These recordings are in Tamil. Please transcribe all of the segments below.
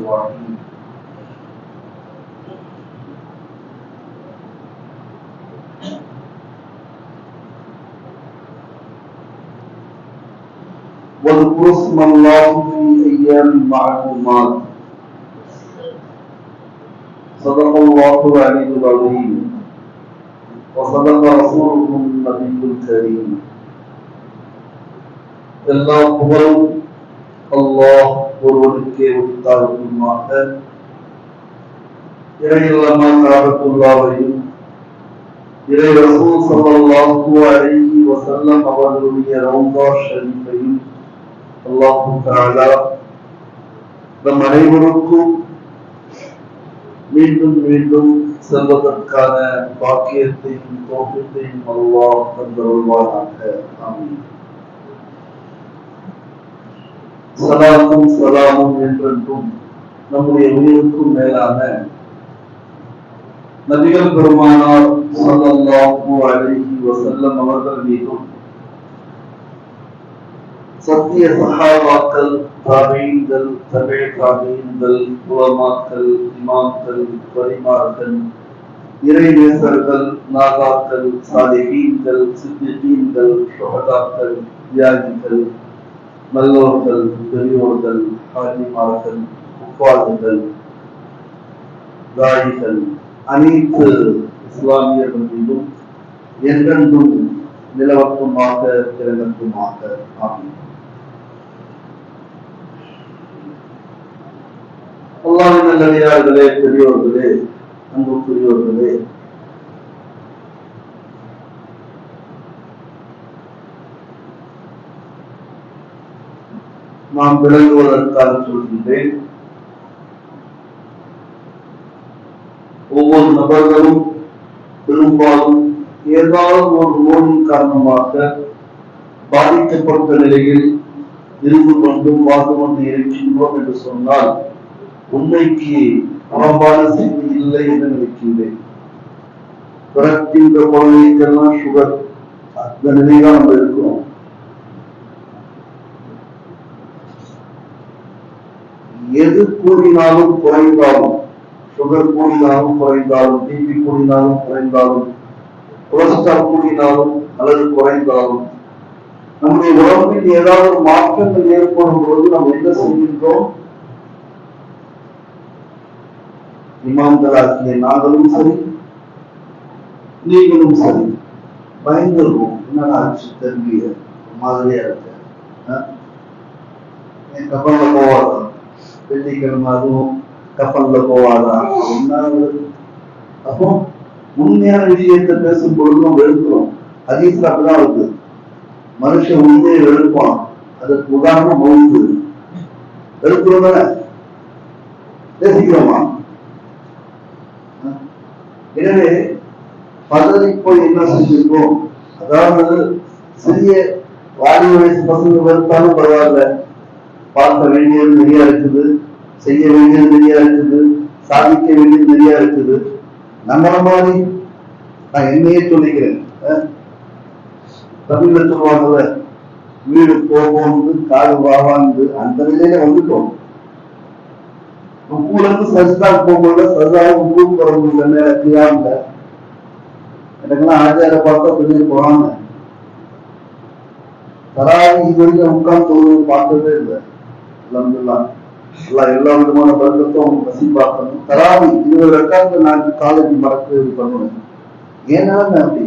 الرحيم واذكروا اسم الله في أيام معلومات صدق الله العلي العظيم وصدق رسوله النبي الكريم எல்லா புகழும் அல்லாஹ் ஒருவனுக்கே உரித்தாகுமாக. இறையில்லமாய் காபத்துல்லாஹையும் இறை ரசூல் ஸல்லல்லாஹு அலைஹி வஸல்லம் அவர்களுடைய ரவுதா ஷரீஃபையும் அல்லாஹ் தஆலா நம் அனைவருக்கும் மீண்டும் மீண்டும் செல்வதற்கான பாக்கியத்தையும் தௌஃபீக்கையும் அல்லாஹ் தந்தருள்வானாக. ஆமீன். சலாத்தும் சலாமும் என்றென்றும் நம்முடைய உயிருக்கும் மேலான நபிகள் பெருமானார் ஸல்லல்லாஹு அலைஹி வஸல்லம் அவர்கள் மீதும் சத்திய சஹாபாக்கள், தாபீன்கள், தபீ தாபீன்கள், உலமாக்கள், இமாம்கள், வலிமார்கள், இறைநேசர்கள், நாதாக்கள், சாலிஹீன்கள், சித்திகீன்கள், ஷுஹதாக்கள், தியாகிகள், நல்லோர்கள், பெரியோர்கள், ஹாஜிமார்கள், உப்பாதுகள், தாயிகள், அனைத்து இஸ்லாமியர்கள் மீதும் என்றென்றும் நிலவட்டுமாக திறனட்டுமாக. ஆமீன். அல்லாஹ்வின் நல்லடியார்களே, பெரியோர்களே, அன்புக்குரியோர்களே, நாம் விளங்குவதற்காக சொல்கின்றேன். ஒவ்வொரு நபர்களும் பெரும்பாலும் ஏதாவது ஒரு நோயின் காரணமாக பாதிக்கப்பட்ட நிலையில் இருந்து கொண்டும் வாழ்ந்து கொண்டு இருக்கின்றோம் என்று சொன்னால் உண்மைக்கு புறம்பான செய்தி இல்லை என்று நினைக்கின்றேன். பிறக்கின்ற குழந்தைக்கெல்லாம் சுகர், அந்த நிலைதான் நம்ம இருக்கிறோம். எது கூடினாலும் குறைந்தாலும், சுகர் கூடினாலும் குறைந்தாலும், பிபி கூடினாலும் குறைந்தாலும், கொலஸ்ட்ரால் கூடினாலும் அல்லது குறைந்தாலும், நம்முடைய உடம்பில் ஏதாவது மாற்றங்கள் ஏற்படும் பொழுது நாம் என்ன செய்கின்றோம்? இமாம்களாகிய நாங்களும் சரி, நீங்களும் சரி, பயந்துருவோம். என்னடா ஆச்சு தெரியல, மாதிரியா இருக்க, என் கப்பல்ல போவாதா, வெள்ளிக்கிழமை அதுவும் கப்பல்ல போவாதா, என்ன? அப்போ உண்மையான விஷயத்தை பேசும் பொழுதும் வெறுக்கிறோம். ஹதீஸ்ல அப்படிதான் இருக்கு. மனுஷன் உண்மையை வெறுப்பான், அதற்கு உதாரணம் மௌத்து. வெறுக்கிறோம் தானே, பேசிக்கிறோமா? எனவே பதவி போய் என்ன செஞ்சிருக்கோம்? அதாவது சிறிய வாலிப வயசு பசங்க வெறுத்தாலும் பரவாயில்ல, பார்க்க வேண்டியது நிறைய இருக்குது, செய்ய வேண்டியது நிறைய இருக்குது, சாதிக்க வேண்டியது நிறைய இருக்குது. நம்மள மாதிரி நான் என்னையே சொல்லிக்கிறேன். தமிழ்ல சொல்லுவாங்கல்ல, வீடு போவோம்னு காடு வாவாந்து, அந்த நிலையில வந்துட்டோம். உப்புலந்து சஜ்தா போகல, சஜாவும் உப்பு குறவு இல்லை, கியாம எனக்கெல்லாம் ஆச்சார பார்த்தா கொஞ்சம் போறாங்க. தராவி இது வரைக்கும் உட்கார்ந்து பார்த்ததே இல்லை. எல்லா விதமான பழக்கத்தும் பசி பார்க்கணும். தராவி 20 ரெக்கார்டு நான் காலேஜ் மறக்க பண்ணுவேன். ஏன்னா அப்படி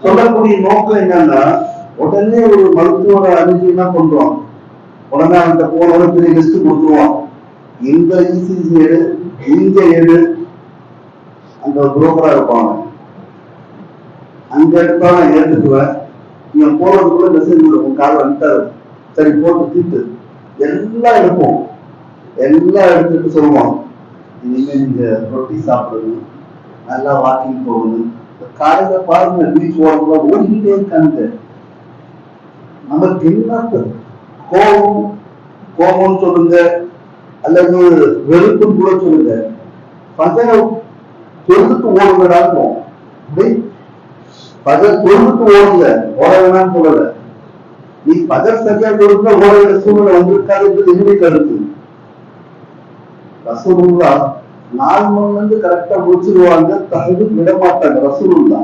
சொல்லக்கூடிய நோக்கம் என்னன்னா, உடனே ஒரு மருத்துவர அணுகினா கொண்டுவான், உடனே அவன்கிட்ட போனோட பெரிய லிஸ்ட் கொடுத்துருவான். இந்த இசிசி எடு, இங்க எடு, அந்த புரோக்கரா இருப்பாங்க. அங்க எடுத்தா நான் ஏற்றுக்குவேன், நீங்க போறதுக்குள்ள மெசேஜ் உங்க கால் வந்துட்டாரு, சரி போட்டு தீட்டு எல்லாம் எடுப்போம். எல்லாம் எடுத்துட்டு சொல்லுவான், இனிமே நீங்க ரொட்டி சாப்பிடணும், நல்லா வாக்கிங் போகணும். காலையில பாருங்க, பீச் ஓரத்துல ஓடிக்கிட்டே இருக்காங்க. நமக்கு என்ன கோபம், கோபம் சொல்லுங்க அல்லது வெறுப்பும் கூட சொல்லுங்க, பசங்க சொல்லுக்கு ஓடுங்கடாக்கும். பகல் சொல்லுக்கு ஓடல, ஓட வேணாம்னு சொல்லல. நீ பகல் சரியா கொடுத்தா ஓட சூழ்நிலை வந்திருக்காது என்னுடைய கருத்து. ரசூலுல்லா 4 மணில இருந்து கரெக்டா முடிச்சிருவாங்க, தகுதி விட மாட்டாங்க ரசூலுல்லா.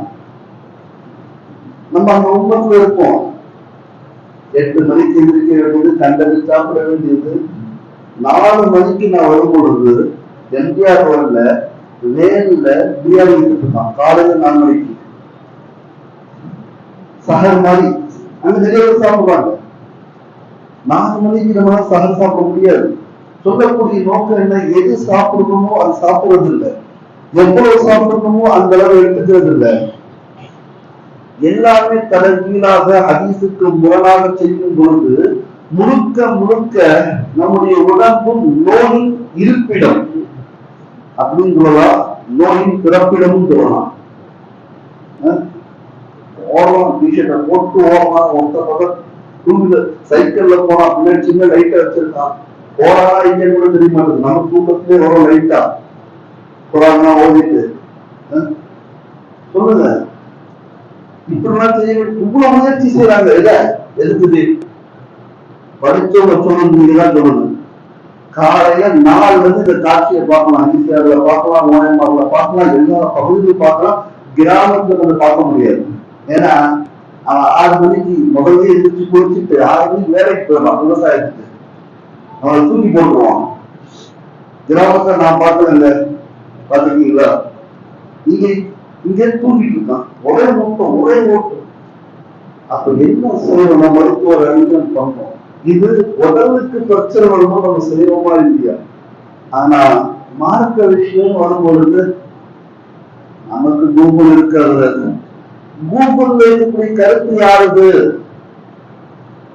நம்ம அந்த உண்மத்துல இருப்போம். 8 மணிக்கு எந்திரிக்க வேண்டியது, கண்டது சாப்பிட வேண்டியது. 4 மணிக்கு நான் வரும்பொழுது எம்ஜிஆர் ரோட்ல வேன்ல பிரியாணி இருக்கான். காலையில 4 மணிக்கு சகர் மாதிரி அங்க நிறைய பேர் சாப்பிடுவாங்க. 4 மணிக்கு நம்ம சகர் சாப்பிட முடியாது. சொல்லக்கூடிய நோக்கம் என்ன? எது சாப்பிடணுமோ அது சாப்பிடுறது இல்லை, எவ்வளவு சாப்பிடணுமோ அந்த அளவு எடுத்துக்கிறது இல்லை. எல்லாமே தலைகீழாக ஹதீஸுக்கு முரணாக செய்யும் பொழுது முழுக்க முழுக்க நம்முடைய உடம்பும் நோயின் இருப்பிடம் அப்படின்னு சொல்லலாம், நோயின் பிறப்பிடமும் சொல்லலாம். ஓரலாம் டிஷர்ட்டை போட்டு ஓரலாம், ஒருத்த பக்கம் டூவீலர் சைக்கிள்ல போனா பின்னாடி சின்ன லைட்டை வச்சிருக்கான், போறா இல்லைன்னு கூட தெரிய மாட்டேங்குது. நம்ம தூக்கத்திலே வரும் லைட்டா போறாங்கன்னா ஓடிட்டு சொல்லுங்க. இப்படிலாம் செய்ய இவ்வளவு முயற்சி செய்யறாங்க. எதுக்குது? படிச்சவங்க சொல்லணும்தான் சொல்லணும். காலையில 4 இருந்து இந்த காட்சியை பார்க்கலாம், ஈசிஆர்ல பார்க்கலாம், ஓஎம்ஆர்ல பார்க்கலாம், எல்லா பகுதியிலும் பார்க்கலாம். கிராமத்துல வந்து பார்க்க முடியாது. ஏன்னா அவன் 6 மணிக்கு முதல்ல எதிர்த்து குளிச்சுட்டு 6 மணிக்கு வேலைக்கு போயிடலாம் விவசாயத்துக்கு, அவனை தூக்கி போட்டுருவான். கிராமத்தை நான் பார்க்கல, பாத்துருக்கீங்களா? இங்க தூங்கிட்டு இருக்கான், ஒரே ஓட்டம் ஒரே ஓட்டம். அப்ப என்ன செய்யணும்? நம்ம மருத்துவ அறிஞர் பண்றோம். இது உடலுக்கு பிரச்சனை வரும்போது நம்ம செய்வோமா இல்லையா? ஆனா மார்க்க விஷயம் வரும்பொழுது நமக்கு கூகுள் இருக்கிறது. கூகுள்ல இருக்கக்கூடிய கருத்து யாருது?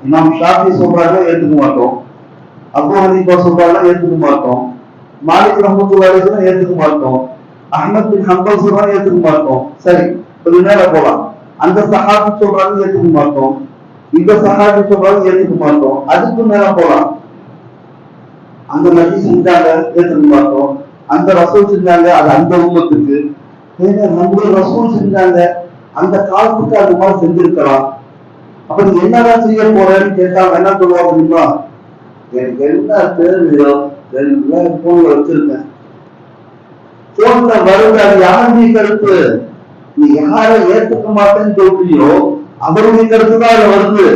இமாம் ஷாஃபி சொல்றாங்க, ஏத்துக்க மாட்டோம். அபூ ஹனீஃபா சொல்றாங்க, ஏத்துக்க மாட்டோம். மாலிக் ரஹ்மத்துல்லாஹி அலைஹி ஏத்துக்க மாட்டோம். அஹ்மத் பின் ஹம்பல் சொல்றாங்க, ஏத்துக்க மாட்டோம். சரி, கொஞ்ச நேரம் போலாம். அந்த சஹாபி சொல்றாங்க, ஏத்துக்க மாட்டோம். இந்த சஹாபி சொல்றாங்க, ஏத்துக்க மாட்டோம். அதுக்கு மேல போலாம். அந்த நபி செஞ்சாங்க, ஏத்துக்க மாட்டோம். அந்த ரசூல் செஞ்சாங்க, அது அந்த உம்மத்துக்கு. நம்மளுடைய ரசூல் செஞ்சாங்க, அந்த காலத்துக்கு அது மாதிரி செஞ்சிருக்கலாம். அப்ப நீ என்னதான் செய்ய போறேன்னு கேட்டா என்ன சொல்லுவா தெரியுமா? எனக்கு என்ன தேவையோ எல்லாம் போன்ல வச்சிருக்கேன். போன்ல வருது, அது யாருடைய கருத்து? நீ யாரை ஏத்துக்க மாட்டேன்னு சொல்றியோ அவருடைய கருத்து தான் அதுல வருது.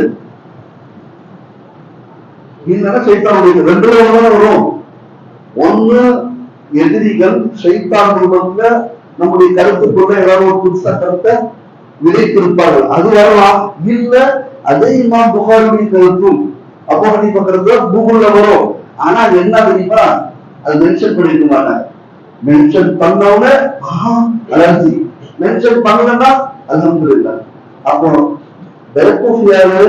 இல்லைன்னா சைத்தானுடைய 2 வரும். ஒண்ணு எதிரிகள் சைத்தான் ரூபத்துல நம்முடைய கருத்துக்குள்ள ஏதாவது ஒரு புதுசா கருத்தை விதைத்திருப்பார்கள், அது வரலாம். இல்ல அதே இமாம் புகாரியுடைய கருத்தும் அபூ ஹனீஃபா கருத்து கூகுள்ல வரும். ஆனா என்ன தெரியுமா? அது மென்ஷன் பண்ணிருக்க மாட்டாங்க. மென்ஷன் பண்ணவன அலர்ஜி, மென்ஷன் பண்ணலன்னா அல்ஹம்துலில்லாஹ். அப்போ பெருக்கூஃப் யாரு?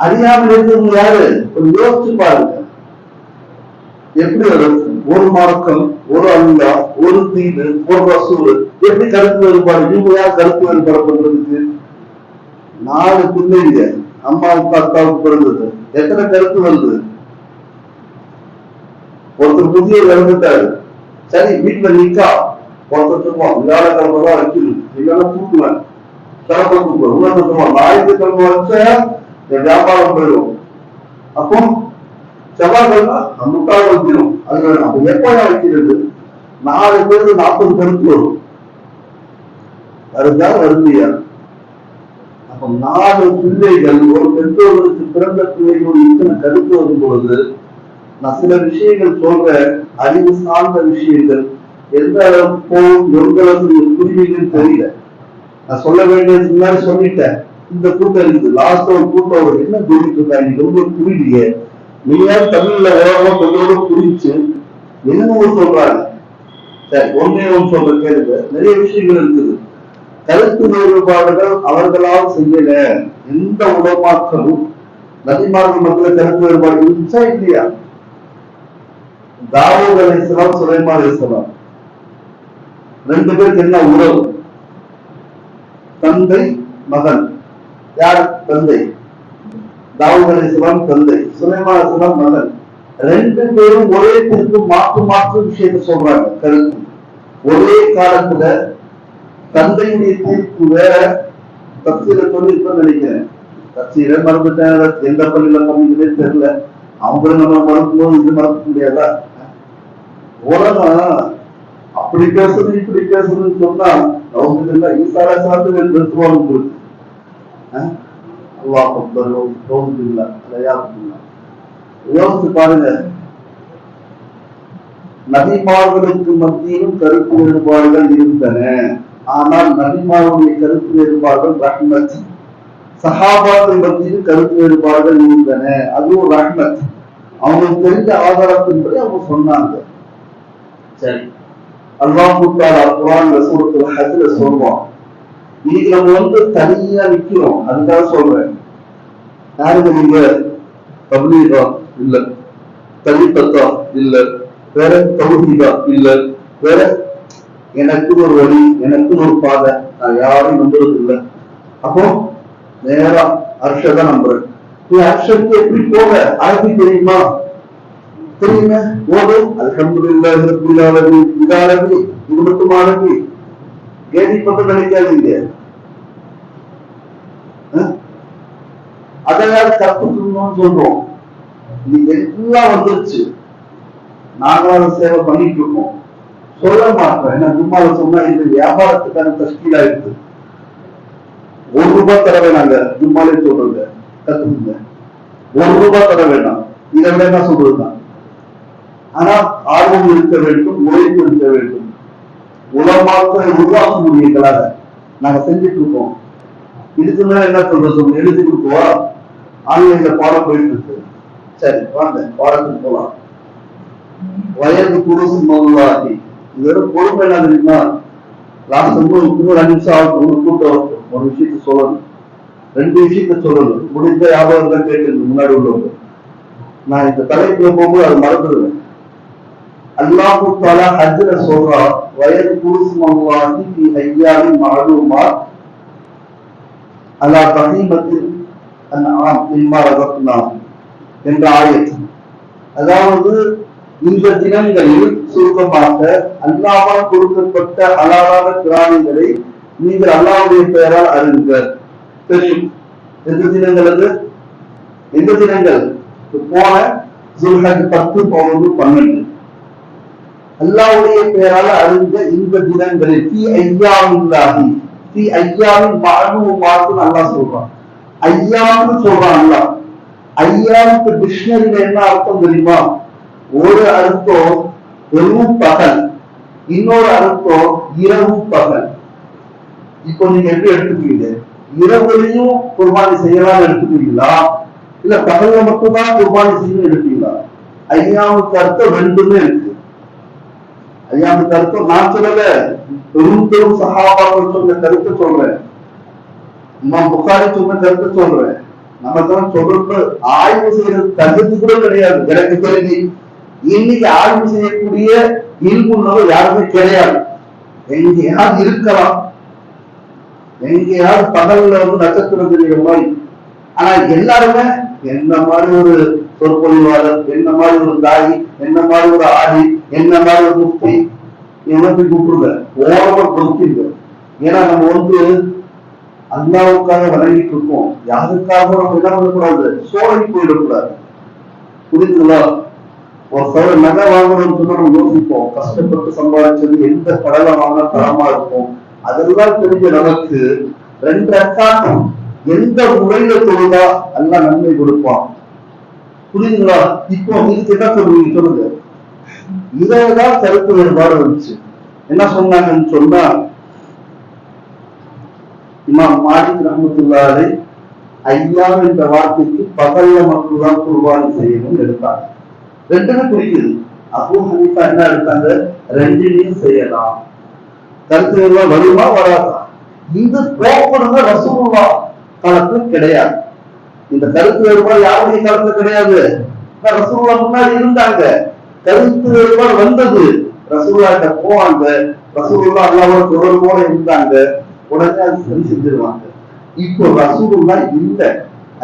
அறியாமல் இருந்தவங்க யாரு? ஒரு யோசிச்சு பாருங்க. எப்படி ஒரு மார்க்கம், ஒரு அல்லாஹ், ஒரு தீன், ஒரு ரசூல், எப்படி கருத்து வேறுபாடு? இவங்க யார் கருத்து வேறுபாடு பண்றதுக்கு? 4 பிள்ளைங்க அம்மாவுக்கு அக்காவுக்கு பிறந்தது, எத்தனை கருத்து வருது? ஒருத்தர் புதிய இறந்துட்டாரு, சரி வீட்டுல நிக்கா, ஒருத்தர் சொல்லுவான் வியாழக்கிழமை தான் வைக்கணும், இல்லைன்னா தூக்குவேன், கிழமை தூக்குவேன், இன்னொரு சொல்லுவான் ஞாயிற்றுக்கிழமை வச்சா என் வியாபாரம் போயிடும். அப்போ செவ்வாய்க்கிழமை முட்டாள வைக்கணும், அது வேணும். அப்ப எப்ப வைக்கிறது? 4 பேருக்கு 40 கருத்து வரும். அதுதான் வருந்தியா? அப்ப 4 பிள்ளைகள், ஒரு பெற்றோர்களுக்கு பிறந்த பிள்ளைகளோடு இத்தனை கருத்து வரும்பொழுது நான் சில விஷயங்கள் சொல்றேன், அறிவு சார்ந்த விஷயங்கள். எந்த அளவுக்கு போகும், எந்த அளவுக்கு புரியுதுன்னு தெரியல. நான் சொல்ல வேண்டியது முன்னாடி சொல்லிட்டேன். இந்த கூட்டம் இருக்குது, லாஸ்ட் ஒரு கூட்டம் என்ன சொல்லிட்டு இருக்காங்க, ரொம்ப புரியலையே. நீங்க தமிழ்ல ஓரளவு கொஞ்சம் புரிச்சு என்னமோ சொல்றாங்க. சரி, ஒன்னே ஒன்று சொல்ற கேளுங்க. நிறைய விஷயங்கள் இருக்குது. கருத்து வேறுபாடுகள் அவர்களால் செய்யல. எந்த உலமாக்களும் நபிமார்கள் மத்தியில் கருத்து வேறுபாடு இருந்துச்சா இல்லையா? தாவூத் அலைஹிஸ்ஸலாம், சுலைமான் அலைஹிஸ்ஸலாம் 2 பேருக்கு என்ன உறவு? தந்தை மகன். யார் தந்தை? தாவூத் அலைஹிஸ்ஸலாம் தந்தை, சுலைமான் அலைஹிஸ்ஸலாம் மகன். 2 பேரும் ஒரே திருப்பு மாற்று விஷயத்தை சொல்றாங்க. கருத்து ஒரே காலத்துல தந்தையுடைய தீர்ப்பு வேற. தப்சீரை சொல்லி இப்ப நினைக்கிறேன், தப்சீரை மறந்துட்டேன், எந்த பள்ளியில பண்ணிக்கிறதே தெரியல. அவங்களும் நம்ம மறக்கும் போது இது மறக்க முடியாதா? உலகம் அப்படி பேசுறது இப்படி பேசுறதுன்னு சொன்னா அவங்க எல்லாம் ஈசார சார்ந்து நிறுத்துவாங்க உங்களுக்கு. அல்லாஹ் அக்பர் தோல்வில்லா அலையாதுல்லா. யோசிச்சு பாருங்க, நபிமார்களுக்கு மத்தியிலும் கருத்து வேறுபாடுகள் இருந்தன. ஆனால் நபிமாருடைய கருத்து வேறுபாடுகள் ரஹ்மத். சஹாபாக்கள் மத்தியிலும் கருத்து வேறுபாடுகள் இருந்தன, அதுவும் ரஹ்மத். அவங்களுக்கு தெரிஞ்ச ஆதாரத்தின்படி அவங்க சொன்னாங்க. சரி, அல்லாஹ் தஆலா குர்ஆன்ல சூரத்துல் ஹஜ்ல சொல்றான். இன்னைக்கு நம்ம தனியா நிக்கிறோம், அதுக்காக சொல்றேன். யாருங்க நீங்க? தப்லீகா இல்ல, தலீகத்தா இல்ல, வேற தௌஹீதா இல்ல, வேற எனக்கு ஒரு வழி, எனக்கு ஒரு பாதை, நான் யாரும் நம்புறது இல்லை. அப்போ நேரா அர்ஷதான் நம்புறேன். நீ அர்ஷத்துக்கு எப்படி போக அரபி தெரியுமா? தெரியுங்க, ஓடு. அல்ஹம்துலில்லாஹி ரப்பில் ஆலமீன் இதாலமி, இது மட்டும் அரபி கேள்விப்பட்டு நினைக்காதீங்க. அதையாவது கத்துக்கணும்னு சொல்றோம். இது எல்லாம் வந்துருச்சு, நாங்களும் சேவை பண்ணிட்டு இருக்கோம். சொல்ல மாட்டோம், ஏன்னா ஜும்மால சொன்னா இது வியாபாரத்துக்கான தஸ்கீலா இருக்கு. ₹1 தர வேணாங்க, ஜும்மாலே சொல்றது கத்துக்குங்க. ₹1 தர வேண்டாம், இதை விட என்ன சொல்றதுதான். ஆனா ஆர்வம் இருக்க வேண்டும், உழைப்பு இருக்க வேண்டும். உலமாக்களை உருவாக்கக்கூடியவர்களாக நாங்க செஞ்சுட்டு இருக்கோம். இதுக்கு மேல என்ன சொல்றது? எழுதி கொடுக்குவா, ஆன்லைன்ல பாடம் போயிட்டு இருக்கு. சரி வாங்க பாடத்துக்கு போலாம். வயது குருசு மல்லாஹி, இதோட பொறுமை என்ன தெரியுமா? லாஸ்ட் இன்னொரு 2 நிமிஷம் ஆகும், கூட்டம் ஒரு விஷயத்த சொல்லணும், 2 விஷயத்த சொல்லணும். முடிஞ்ச யாபகம் தான் கேட்டு முன்னாடி உள்ளவங்க. நான் இந்த தலைப்புல போகும்போது அதை மறந்துடுவேன். அல்லாஹ் தஆலா ஹஜ்ல சொல்றா, வயது குருசு மல்லாஹி ஃபீ ஐயாமின் மஅலூமாத் அலா பஹீமத்தில் அன்ஆம் மிம்மா ரஸக்னாஹும் என்ற ஆயத். அதாவது இந்த தினங்களில் சுருக்கமாக அல்லாஹ்வால் கொடுக்கப்பட்ட ஹலாலான பிராணிகளை நீங்கள் அல்லாஹ்வுடைய பெயரால் அருளுங்கள். தெரியும் எந்த தினங்கள் அது? எந்த தினங்கள்? போன ஜுல்ஹஜ் 10, 11, 12 அல்லாஹ்வுடைய பெயரால் அருளுங்க. இந்த தினங்களில் ஃபீ ஐயாமில்லாஹி, ஃபீ ஐயாமின் மஅலூமாத்னு அல்லாஹ் சொல்றான். ஐயாம்னு சொல்றான் அல்லாஹ். ஐயாமுக்கு டிக்ஷனரியில என்ன அர்த்தம் தெரியுமா? ஒரு அர்த்தம் வெறும் பகல், இன்னொரு அர்த்தம் இரவு பகல். இப்போ நீங்க எப்படி எடுத்துக்கீங்க? இரவுலையும் குர்பானி செய்யலாம் எடுத்துக்கீங்களா, இல்ல பகல்ல மட்டும்தான் குர்பானி செய்யணும் எடுப்பீங்களா? ஐயாமுக்கு அர்த்தம் ரெண்டுமே இருக்கு. ஐயாமுக்கு அர்த்தம் நான் சொல்லல, பெரும் சஹாபாக்கள் சொன்ன கருத்தை சொல்றேன், இமாம் புகாரி சொன்ன கருத்தை சொல்றேன். நம்ம தான் சொல்றது ஆய்வு செய்யறது தகுதி கூட கிடையாது எனக்கு தெரிஞ்சு. இன்னைக்கு ஆய்வு செய்யக்கூடிய இல்முள்ளவர் யாருமே கிடையாது. எங்கேயாவது இருக்கலாம், எங்கேயாவது பகல்ல நட்சத்திரம் தெரிகிற மாதிரி. ஆனா எல்லாருமே என்ன மாதிரி ஒரு சொற்பொழிவாளர், என்ன மாதிரி ஒரு தாய், என்ன மாதிரி ஒரு ஆடி, என்ன மாதிரி ஒரு முக்தி, இவங்க கூப்பிடுங்க ஓரமா கொடுத்தீங்க. ஏன்னா நம்ம அல்லாவுக்காக வணங்கிட்டு இருக்கோம், யாருக்காக நம்ம என்ன பண்ணக்கூடாது, சோழி போயிடக்கூடாது. புரியுதுங்களா? ஒரு சில நகை வாங்கணும்னு சொன்னா நம்ம யோசிப்போம், கஷ்டப்பட்டு சம்பாதிச்சது எந்த கடலை வாங்கினா தரமா இருக்கும். அதெல்லாம் தெரிஞ்ச நமக்கு 2 ரக்காத் எந்த முறையில தொழுதா எல்லாம் நன்மை கொடுப்பான். புரியுதுங்களா? இப்போ இதுக்கு என்ன சொல்லுவீங்க சொல்லுங்க. இதான் கருத்து வேறுபாடு வந்துச்சு. என்ன சொன்னாங்கன்னு சொன்னா, இமாம் மாலிக் ரஹ்மத்துல்லாஹி அலைஹி ஐயாம் என்ற வார்த்தைக்கு பகல்ல மட்டும்தான் குர்பானி செய்யணும் எடுத்தாங்க. ரெண்டுமே குறிக்குது. அபூ ஹனீஃபா என்ன எடுத்தாங்க? ரெண்டுலையும் செய்யலாம். கருத்து வேறுபாடு வருமா வராதா? இந்த போக்குறது ரசூலுல்லாஹ் காலத்துல கிடையாது. இந்த கருத்து வேறுபாடு யாருடைய காலத்துல கிடையாது. ரசூலுல்லாஹ் முன்னாடி இருந்தாங்க, கருத்து வேறுபாடு வந்தது, ரசூலுல்லாஹ்ட்ட போவாங்க, ரசூலுல்லாஹ் அல்லாஹ்வோட தொடர்போட இருந்தாங்க, உடனே அது சரி செஞ்சிருவாங்க. இப்போ ரசூலுல்லாஹ் இல்ல,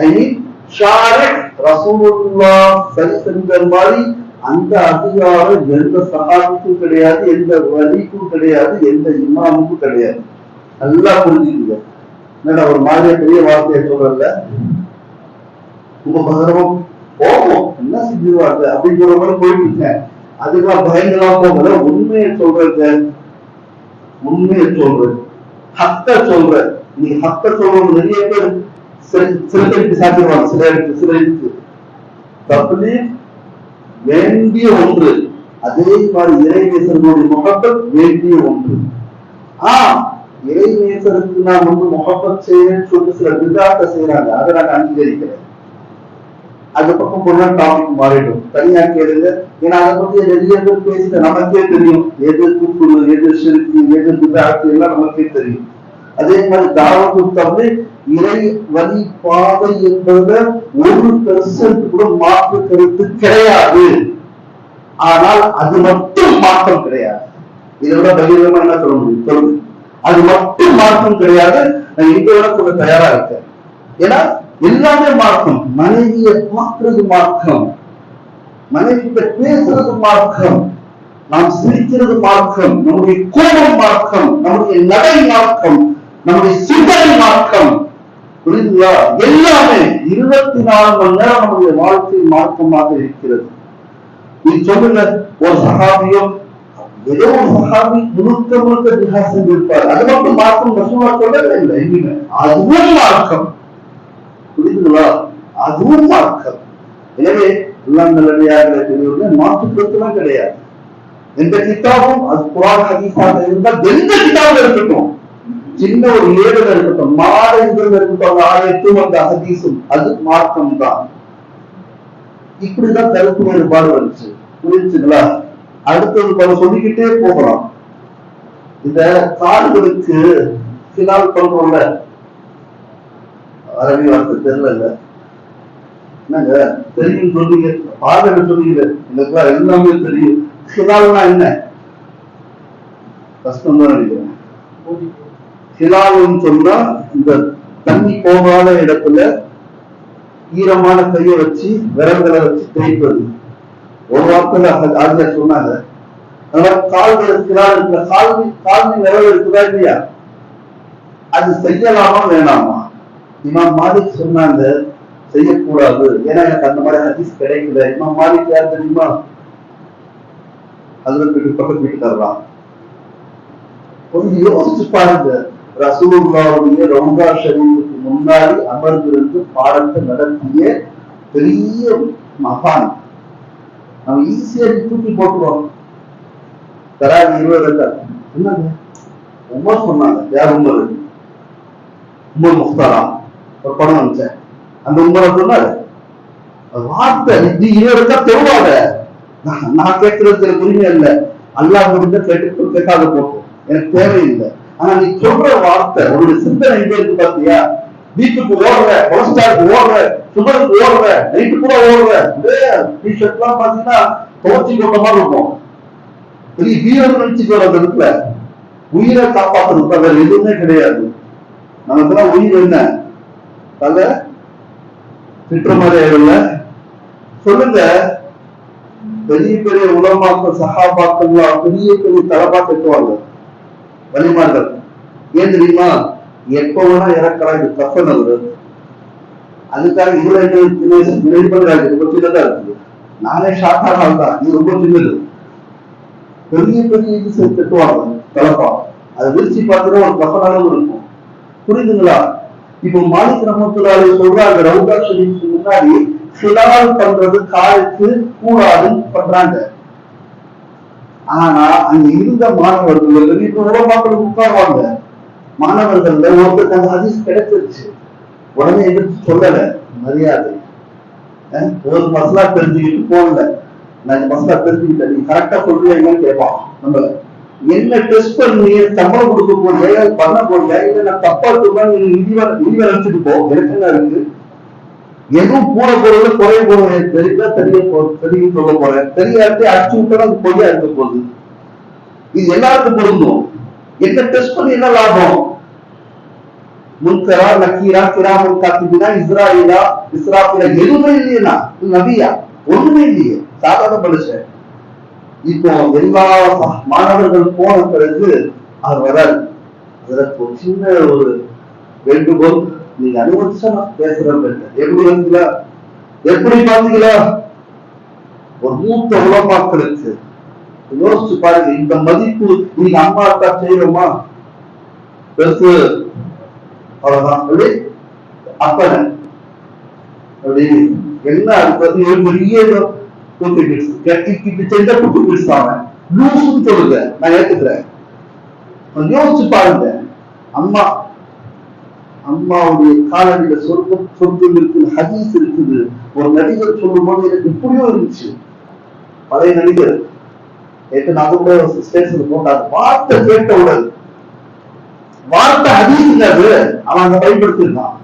ஐ மீன் ஷாரிக் ரசூலுல்லாஹ் சரி செஞ்ச மாதிரி அந்த அதிகாரம் எந்த சஹாபிக்கும் கிடையாது, எந்த வலிக்கும் கிடையாது, எந்த இமாமுக்கும் கிடையாது. நல்லா புரிஞ்சுக்கீங்க. என்னடா ஒரு மாதிரியா பெரிய வார்த்தையை சொல்றல, உபகரணம் போகும் என்ன செஞ்சிருவாங்க அப்படிங்கிற மாதிரி போயிட்டு இருக்கேன். அதுக்கெல்லாம் பயங்கரமா போகல. உண்மையை சொல்றது, உண்மையை சொல்றது, ஹக்க சொல்ற. நீ ஹக்க சொல்றது நிறைய பேர் சில பேருக்கு சாப்பிடுவாங்க, சிலருக்கு தப்புனே வேண்டிய ஒன்று. அதே மாதிரி இறைநேசர்களுடைய முகப்பத் வேண்டிய ஒன்று. இறைநேசருக்கு நான் முகப்பத் செய்யறேன்னு சொல்லிட்டு சில விதாத்தை செய்யறாங்க, அதை நான் அங்கீகரிக்கிறேன். அது பக்கம் போனா டாபிக் மாறிடும், தனியா கேளுங்க. ஏன்னா அதை பத்தி நிறைய பேர் பேசிட்டு நமக்கே தெரியும், எது குப்புரு, எது சிறுக்கு, எது விதாத்து எல்லாம் நமக்கே தெரியும். அதே மாதிரி தாவத்து இறை வழி பாதை என்பதுல 1% கூட மாற்று கருத்து கிடையாது. ஆனால் அது மட்டும் மாற்றம் கிடையாது. இதோட பகிரமா என்ன சொல்ல முடியும் சொல்லுங்க? அது மட்டும் மாற்றம் கிடையாது. நான் இதோட சொல்ல தயாரா இருக்கேன். ஏன்னா எல்லாமே மார்க்கம். மனைவியை பார்க்கறது மார்க்கம், மனைவிட்ட பேசுறது மார்க்கம், நாம் சிரிக்கிறது மார்க்கம், நம்முடைய கோபம் மார்க்கம், நம்முடைய நடை மார்க்கம், நம்முடைய சிந்தனை மார்க்கம். புரியுதுங்களா? எல்லாமே 24 மணி நேரம் நம்முடைய வாழ்க்கை மார்க்கமாக இருக்கிறது. நீ சொல்லுங்க, ஒரு சஹாபியோ ஏதோ ஒரு சஹாபி முழுக்க ஜிஹாத் செஞ்சிருப்பார், அது மட்டும் மார்க்கம் ரசூலுல்லாஹ் சொல்லவே இல்லை எங்கேயுமே. அதுவும் மார்க்கம். புரியுதுங்களா? அதுவும் மார்க்கம். எனவே எல்லாம் நல்லடியாக தெரியவில்லை, மாற்று கருத்துலாம் கிடையாது. எந்த கிதாபும் அது குர்ஆன் ஹதீஸாக இருந்தால் எந்த கிதாபும் இருக்கட்டும், சின்ன ஒரு ஏடுல இருக்கட்டும், மாத இதழ் இருக்கட்டும், ஆயத்தும் அந்த ஹதீஸும் அது மார்க்கம் தான். இப்படிதான் கருத்து வேறுபாடு வந்துச்சு. புரிஞ்சுங்களா? அடுத்தது பல சொல்லிக்கிட்டே போகலாம். இந்த காடுகளுக்கு பிலால் பண்றோம்ல, அரபி வார்த்தை தெரியல, என்னங்க தெரியும் சொல்றீங்க, பாதக சொல்றீங்க, எனக்குலாம் எல்லாமே தெரியும். ஹிலால்னா என்ன? கஷ்டம் தான் நினைக்கிறேன். ஹிலால்னு சொன்னா இந்த தண்ணி போகாத இடத்துல ஈரமான கையை வச்சு விரல்களை வச்சு தேய்ப்பது. ஒரு வார்த்தையில ஆசிரியர் சொன்னாங்க. அதனால கால்கள் ஹிலால் இருக்கிற கால்வி விரல் இருக்குதா இல்லையா, அது செய்யலாமா வேணாமா? இமாம் மாலிக் சொன்னாங்க செய்யக்கூடாது. ஏன்னா எனக்கு அந்த மாதிரி ஹதீஸ் கிடைக்கல. இமாம் மாலிக் யார் தெரியுமா? அதுல பக்கத்து வீட்டுக்காரலாம். கொஞ்சம் யோசிச்சு பாருங்க. ரசூலுல்லாஹ்வுடைய ரவுதா ஷரீஃபுக்கு முன்னாடி அமர்ந்திருந்து பாடத்தை நடத்திய பெரிய மகான். நம்ம ஈஸியா தூக்கி போட்டுருவோம். தராது 20 என்னங்க உமர் சொன்னாங்க. யார் உமர்? உமர் முஃப்தாரா ஒரு படம் வந்துச்சேன், அந்த உமரை சொன்னாரு. வார்த்தை இது 20 தெருவாத. நான் கேட்கறது எனக்கு உரிமை இல்லை, அல்லாஹ் முடிஞ்ச கேட்காத போட்டு எனக்கு தேவையில்லை. ஆனா நீ சொல்ற வார்த்தை, உன்னுடைய சிந்தனை எங்க இருக்கு பாத்தியா? வீட்டுக்கு ஓடுற, கொலஸ்ட்ராலுக்கு ஓடுற, சுகருக்கு ஓடுற, நைட்டு கூட ஓடுற, டிஷர்ட் எல்லாம் பாத்தீங்கன்னா துவச்சி கொண்ட மாதிரி இருக்கும். பெரிய வீரர் நினைச்சுட்டு வர இடத்துல உயிரை காப்பாற்றுறது வேற எதுவுமே கிடையாது. நமக்குலாம் உயிர் என்ன தலை திட்ட மாதிரி சொல்லுங்க. பெரிய பெரிய உலமாக்கள் சஹாபாக்கள்லாம் பெரிய பெரிய தலப்பா கட்டுவாங்க வலிமார்கள். ஏன் தெரியுமா? எப்ப வேணா இறக்கலாம், இது கஃபன் அவரு. அதுக்காக இதுல ரொம்ப சின்னதா இருக்குது. நானே ஷாக்கான ஆள் தான், இது ரொம்ப சின்னது. பெரிய பெரிய இது கட்டுவாங்க தலப்பா, அதை விரிச்சு பார்த்தீங்கன்னா ஒரு கஃபன் அளவு இருக்கும். புரியுதுங்களா? இப்போ மாலிக் ரஹ்மத்துல்லாஹி சொல்றாங்க, ரவுதா ஷரீஃப்க்கு முன்னாடி ஹிலால் பண்றது காலுக்கு கூடாதுன்னு பண்றாங்க. ஆனா அங்க இருந்த மாணவர்கள் இப்ப உலமாக்களுக்கு உட்காருவாங்க. மாணவர்கள்ல ஒருத்தருக்கு அந்த ஹதீஸ் கிடைச்சிருச்சு, உடனே எதிர்த்து சொல்லல, மரியாதை. ஒரு மசலா தெரிஞ்சுக்கிட்டு போகல, நான் மசலா தெரிஞ்சுக்கிட்டேன், நீ கரெக்டா சொல்றீங்கன்னு கேட்பான். நம்மள என்ன டெஸ்ட் பண்ணி சம்பளம் கொடுக்க போறியா, பண்ண போறியா, இல்ல நான் தப்பா சொல்றேன் நிதி வரைச்சிட்டு போ, எனக்கு என்ன இருக்கு? எதுவும் கூட போறது குறைய போறது தெரிஞ்சா தெரிய சொல்ல போறேன், தெரியாட்டி அடிச்சு விட்டா அது பொய்யா இருக்க போகுது. இது எல்லாருக்கும் பொருந்தும். என்ன டெஸ்ட் பண்ணி என்ன லாபம்? முன்கரா நக்கீரா கிராமன் காத்தினா இஸ்ராயிலா இஸ்ராபிலா எதுவுமே இல்லையா? நபியா ஒண்ணுமே இல்லையே, சாதாரண மனுஷன். இப்போ எல்லா மாணவர்கள் போன பிறகு அவர் வராது. அதற்கு ஒரு சின்ன ஒரு வேண்டுகோள், நீங்க அனுமதிச்சா நான் பேசுறேன். எப்படி வந்தீங்களா, எப்படி பாத்தீங்களா? ஒரு மூத்த உலமாக்களுக்கு யோசிச்சு பாருங்க, இந்த மதிப்பு நீங்க அம்மா அக்கா செய்யறோமா? பெருசு அவ்வளவுதான். அப்படி அப்பன அப்படி என்ன அது ஒரு பெரிய சொல்லுங்க, நான் ஏத்துக்கிறேன். யோசிச்சு பாருங்க, அம்மா அம்மாவுடைய காலடியில சொர்க்கம் இருக்குது, ஹதீஸ் இருக்குது. ஒரு நடிகர் சொல்லும் போது எனக்கு இப்படியும் இருந்துச்சு. பழைய நடிகர் நான் கூட ஸ்டேஷன்ல போட்டார். வார்த்தை கேட்டவுடன் வார்த்தை ஹதீஸ் அது அவன் அங்க பயன்படுத்திருக்கான்.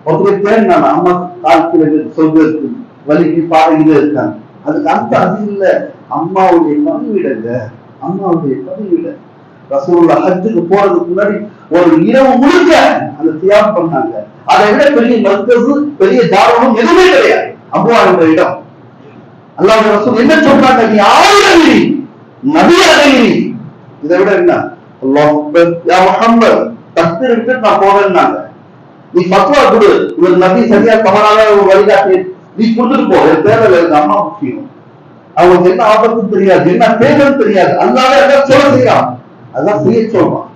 ஒருத்தர் நான் அம்மா காலத்துல சொல்றது வலிக்கு பாறையில இருக்காங்க. அதுக்கு அந்த அது இல்ல, அம்மாவுடைய பணிவிடங்க, அம்மாவுடைய பணிவிட. ரசூலுல்லாஹ் ஹஜ்ஜுக்கு போறதுக்கு முன்னாடி ஒரு இரவு முழுக்க அந்த தியாகம் பண்ணாங்க. அதை விட பெரிய மர்கஸ், பெரிய தாரணம் எதுவுமே கிடையாது அபுவா என்ற இடம். அல்லாஹ் ரசூல் என்ன சொல்றாங்க? நீ ஆளுநரி நபி அடையிறி, இதை விட என்ன? அல்லாஹ் அக்பர் யா முஹம்மத் தக்பீர் விட்டு நான் போவேன்னாங்க. நீ ஃபத்வா கொடு, இவர் நபி சரியா தவறான ஒரு வழிகாட்டி நீ கொடுத்துட்டு போ, தேவையில்லை, அம்மா முக்கியம். அவங்களுக்கு என்ன ஆபத்தும் தெரியாது, என்ன தேவைன்னு தெரியாது, அல்லாஹ் எல்லாம் சொல்ல செய்யலாம், அதான் செய்ய சொல்றான்.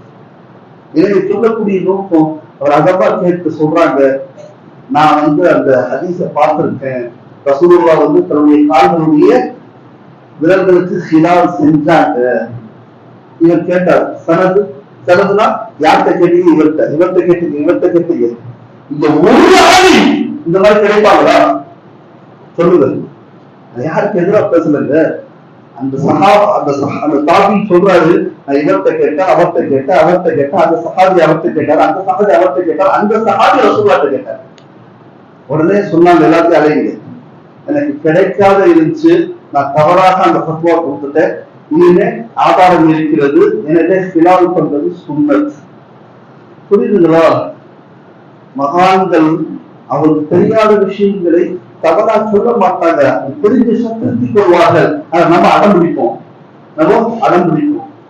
இதை சொல்லக்கூடிய நோக்கம் அவர் அதப்பா கேட்டு சொல்றாங்க, நான் அந்த ஹதீஸ பார்த்திருக்கேன். ரசூலுல்லாஹ் தன்னுடைய கால்களுடைய விரல்களுக்கு ஹிலால் செஞ்சாங்க. இவர் கேட்டார், சனது சனதுனா யார்கிட்ட கேட்டீங்க? இவர்கிட்ட கேட்டீங்க. இந்த ஒரு ஆளி இந்த மாதிரி கிடைப்பாங்களா? சொல்லுங்க. யாருக்கு எதிராக பேசலங்க. அந்த தாபி சொல்றாரு, நான் இவர்கிட்ட கேட்டேன், அவர்கிட்ட கேட்டேன், அந்த சஹாபி அவர்கிட்ட கேட்டார், அந்த சஹாபி அவர்கிட்ட கேட்டார், அந்த சஹாபி ரசூலுல்லாஹ்ட்ட கேட்டார். உடனே சொன்னாங்க, எல்லாத்தையும் அலைங்க, எனக்கு கிடைக்காத இருந்துச்சு, நான் தவறாக அந்த ஃபத்வா கொடுத்துட்டேன், இனிமே ஆதாரம் இருக்கிறது, எனவே ஹிலால் பண்றது சுன்னத். புரியுதுங்களா? மகான்கள் அவருக்கு தெரியாத விஷயங்களை தவறா சொல்ல மாட்டாங்க, தெரிஞ்ச திருத்திக் கொள்வார்கள். அதை நம்ம அடம்பிடிப்போம்.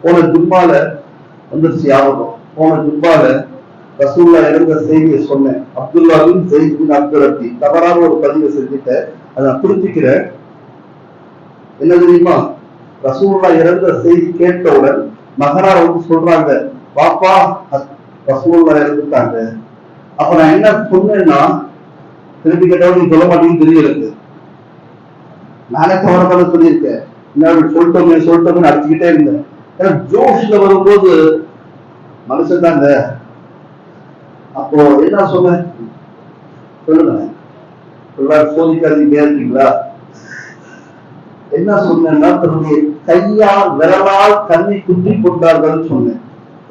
போன ஜும்மால வந்துருச்சு ஞாபகம். போன ஜும்மால ரசூலுல்லாஹ் இறந்த செய்தியை சொன்னேன். அப்துல்லா பின் ஸைத் பின் அப்துல் ரப்பி தவறான ஒரு பதிவை செஞ்சுட்டேன், அதை நான் திருத்திக்கிறேன். என்ன தெரியுமா? ரசூலுல்லாஹ் இறந்த செய்தி கேட்டவுடன் மகனார் சொல்றாங்க, பாப்பா ரசூலுல்லாஹ் இறந்துட்டாங்க. அப்ப நான் என்ன சொன்னேன்னா, திருப்பி கேட்டவங்க நீ சொல்ல மாட்டேன்னு தெரியல, நானே தவறாக சொல்லியிருக்கேன், சொல்லிட்டோம்னு அடிச்சுக்கிட்டே இருந்தேன். ஏன்னா ஜோஷ்ல வரும்போது மனுஷன் தாங்க. அப்போ என்ன சொன்னேன் சொல்லுங்க, சோதிக்காதீங்க இருக்கீங்களா? என்ன சொன்னேன்னா, தன்னுடைய கையால் விரலால் கண்ணை குத்தி கொண்டார்கள் சொன்னேன்.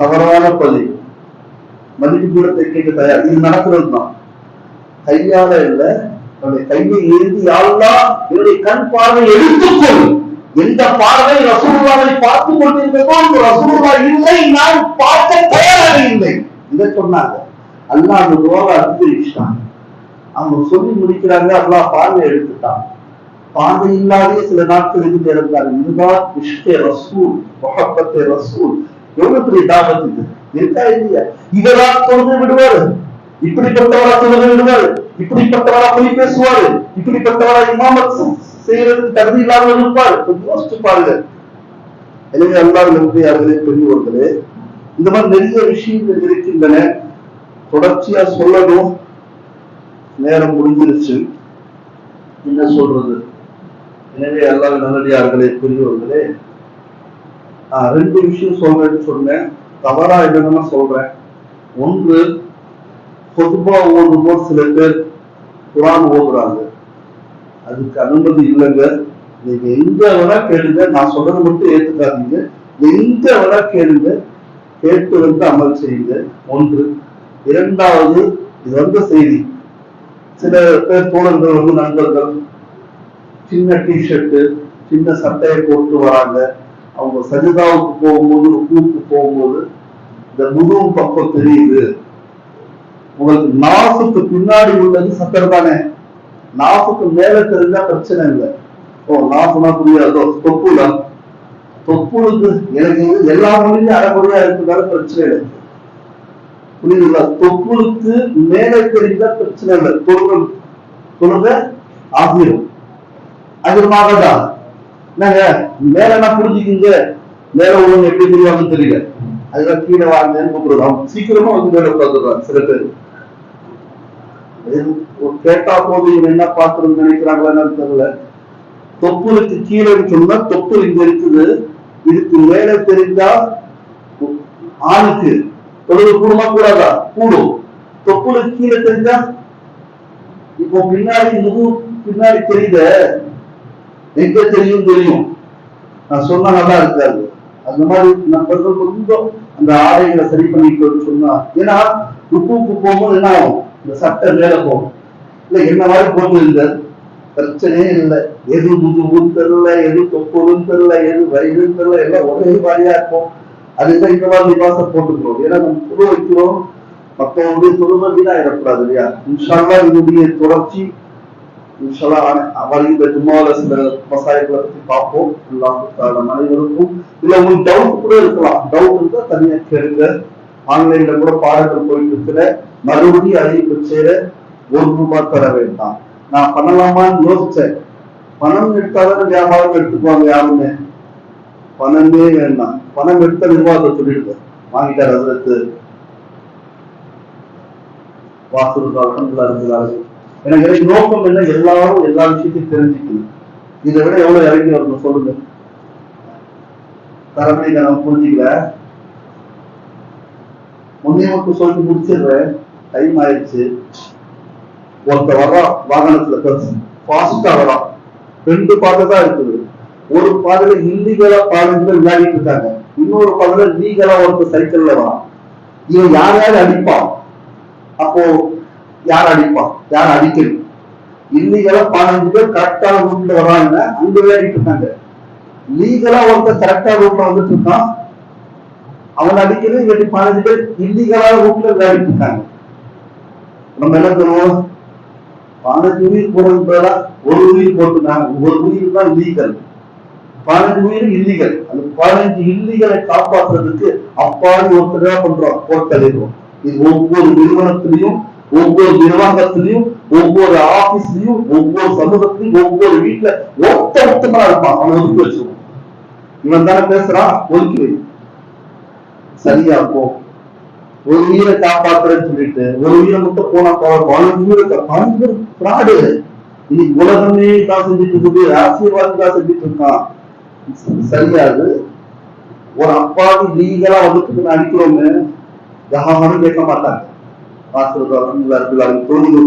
தவறான பதிவு, மன்னிப்பு கூட கேட்க தயார். இது நடக்கிறது தான். கையால இல்ல, தன்னுடைய கையை ஏந்தி யாழ்லா என்னுடைய கண் பார்வை எடுத்துக்கொள். எந்த பார்வை ரசூலுல்லாஹை பார்த்து கொண்டிருந்ததோ ரசூலுல்லாஹ் இல்லை, நான் பார்க்க தயாராக இல்லை, இதை சொன்னாங்க. அல்லாஹ் அந்த துஆவை அங்கீகரிச்சான். அவங்க சொல்லி முடிக்கிறாங்க, அல்லாஹ் பார்வை எடுத்துட்டான். பார்வை இல்லாதே சில நாட்கள் இருந்து இருந்தார். இதுதான் இஷ்கே ரசூல், முஹப்பத்தே ரசூல். எவ்வளவு பெரிய தாவத் இது இருக்கா இல்லையா? இதெல்லாம் தொழுது விடுவாரு, இப்படிப்பட்டவரா தொழுது விடுவாரு, இப்படிப்பட்டவரா போய் பேசுவாரு, இப்படிப்பட்டவரா இமாமத் செய்யறதுக்கு தகுதி இல்லாமல் இருப்பாரு. யோசிச்சு பாருங்க. எனவே அல்லாஹ் நம்பியார்களே, பெரியவர்களே, இந்த மாதிரி நிறைய விஷயங்கள் இருக்கின்றன. தொடர்ச்சியா சொல்லணும், நேரம் முடிஞ்சிருச்சு, என்ன சொல்றது. எனவே அல்லாஹ் நல்லடியார்களே, பெரியவர்களே, நான் 2 விஷயம் சொல்றேன்னு சொன்னேன், தவறா என்னன்னு சொல்றேன். ஒன்று, பொதுவா ஓதும்போது சில பேர் குர்ஆன் ஓதுறாங்க, அதுக்கு அனுமதி இல்லைங்க. நீங்க எங்க வேணா கேளுங்க, நான் சொல்றது மட்டும் ஏத்துக்காதீங்க. எங்க வேணா கேளுங்க, கேட்டு அமல் செய்யுங்க. ஒன்று. இரண்டாவது, இது செய்தி, சில பேர் தோழர்கள் நண்பர்கள் சின்ன டிஷர்ட் சின்ன சட்டையை போட்டு வராங்க. அவங்க சஜிதாவுக்கு போகும்போது, ருக்குவுக்கு போகும்போது இந்த முதுகு பக்கம் தெரியுது. உங்களுக்கு நாசுக்கு பின்னாடி உள்ளது சட்டர் தானே, நாசுக்கு மேல தெரிஞ்சா பிரச்சனை இல்லை. ஓ நாசுனா புரியாதோ, தொப்புளுக்கு எனக்கு எல்லா மொழியும் அரைமொழியா இருக்கிறதால பிரச்சனை இல்லை, புரியுதுங்களா? தொப்புளுக்கு மேல தெரிஞ்சா பிரச்சனை இல்லை, தொழுக ஆகிரும். அதிகமாகதான் என்னங்க மேல என்ன புரிஞ்சுக்கிங்க, மேல உள்ளவங்க எப்படி புரிவாங்கன்னு தெரியல, அதுதான் கீழே வாங்கன்னு கூப்பிடுறோம். சீக்கிரமா வந்து மேல உட்காந்துடுறாங்க சில பேர். கேட்டா போது இவன் என்ன பாக்குறதுன்னு நினைக்கிறாங்களான்னு தெரியல. தொப்புளுக்கு கீழே சொன்னா தொப்புள் இங்க இருக்குது, இதுக்கு மேல தெரிஞ்சா ஆணுக்கு தொழுது கூடுமா கூடாதா? கூடும். தொப்புளுக்கு கீழே தெரிஞ்சா இப்போ பின்னாடி முது பின்னாடி தெரியுத எங்க தெரியும் தெரியும், நான் சொன்னா நல்லா இருக்காது. அந்த மாதிரி நண்பர்கள் கொஞ்சம் அந்த ஆடைகளை சரி பண்ணிட்டு சொன்னா, ஏன்னா உப்புக்கு போகும்போது என்ன ஆகும், இந்த சட்டை மேல போகும். இல்ல என்ன மாதிரி போட்டு இருந்த பிரச்சனையே இல்லை, எது முதுகுன்னு தெரியல, எது தொப்புன்னு தெரியல, எது வயிறுன்னு தெரியல, எல்லாம் ஒரே மாதிரியா இருக்கும். அதுதான் இந்த மாதிரி லிபாசம் போட்டுக்கிறோம். ஏன்னா நம்ம புழு வைக்கிறோம், மற்றவங்களுடைய தொழுமை வீணாயிடக்கூடாது இல்லையா. இன்ஷால்லா இதனுடைய தொடர்ச்சி இன்ஷால்லா வருகின்ற ஜும்மாவுல சில மசாயங்களை பத்தி பார்ப்போம். அனைவருக்கும் இல்ல உங்களுக்கு டவுட் கூட இருக்கலாம், டவுட் இருந்தா தனியா கேளுங்க. ஆன்லைன்ல கூட பாடங்கள் போயிட்டு இருக்கிற, மறுபடியும் அறிவிப்பு சேர ₹1 தர வேண்டாம். நான் பண்ணலாமான்னு யோசிச்சேன். பணம் எடுத்தாதான் வியாபாரம் எடுத்துக்குவாங்க யாருமே. பணமே வேண்டாம், பணம் எடுத்த நிர்வாகத்தை சொல்லிடுங்க, வாங்கிட்டார் அதற்கு வாசல். எனக்கு நோக்கம் என்ன, எல்லாரும் எல்லா விஷயத்தையும் தெரிஞ்சுக்கணும். இதை விட எவ்வளவு இறங்கி வரணும் சொல்லுங்க. தலைமை நான் புரிஞ்சுக்கல, முன்னே மட்டும் சொல்லிட்டு முடிச்சிடுறேன், டைம் ஆயிடுச்சு. ஒருத்த வர்றான் வாகனத்துல ஃபாஸ்டா வரான், 2 பாதை தான் இருக்குது. ஒரு பாதையில இல்லீகலா பாதையில விளையாடிட்டு இருக்காங்க, இன்னொரு பாதையில லீகலா ஒருத்த சைக்கிள்ல வரான். இவன் யாரையாவது அடிப்பான். அப்போ யார் அடிப்பான், யார் அடிக்கணும்? இல்லீகலா 15 பேர் கரெக்டான ரூட்ல வர்றாங்க, அங்க விளையாடிட்டு இருக்காங்க. லீகலா ஒருத்தர் கரெக்டா ரூட்ல வந்துட்டு இருக்கான், அவன் அடிக்கிறது. இல்லாட்டி 15 பேர் இல்லீகலா ரூட்ல விளையாடிட்டு இருக்காங்க. நம்ம என்ன பண்ணுவோம், 15 உயிர் போடுறதுல ஒரு உயிர் போட்டுருக்காங்க, ஒரு உயிர் தான் லீகல், 15 உயிர் இல்லீகல். அந்த 15 இல்லீகலை காப்பாற்றுறதுக்கு அப்பாடி ஒருத்தர் தான் பண்றோம், போர்த்தளிடுவோம். இது ஒவ்வொரு நிறுவனத்திலையும், ஒவ்வொரு நிர்வாகத்திலையும், ஒவ்வொரு ஆபீஸ்லயும், ஒவ்வொரு சமூகத்திலையும், ஒவ்வொரு வீட்டுல ஒருத்தமா இருப்பான், அவன் ஒதுக்கி வச்சிருவோம். இவன் தானே பேசுறான், ஒதுக்கி வை, சரியா போ. ஒரு உயிரை காப்பாற்றுறேன்னு சொல்லிட்டு ஒரு உயிரை மட்டும் போனா 15 பேர் ஃப்ராடு. இன்னைக்கு உலகமே தான் செஞ்சுட்டு இருக்குது, அரசியல்வாதி தான் செஞ்சுட்டு இருக்கான். சரியாது. ஒரு அப்பாவி லீகலா வந்துட்டு அடிக்கிறோம்னு யாரும் கேட்க மாட்டாங்க. தொழுது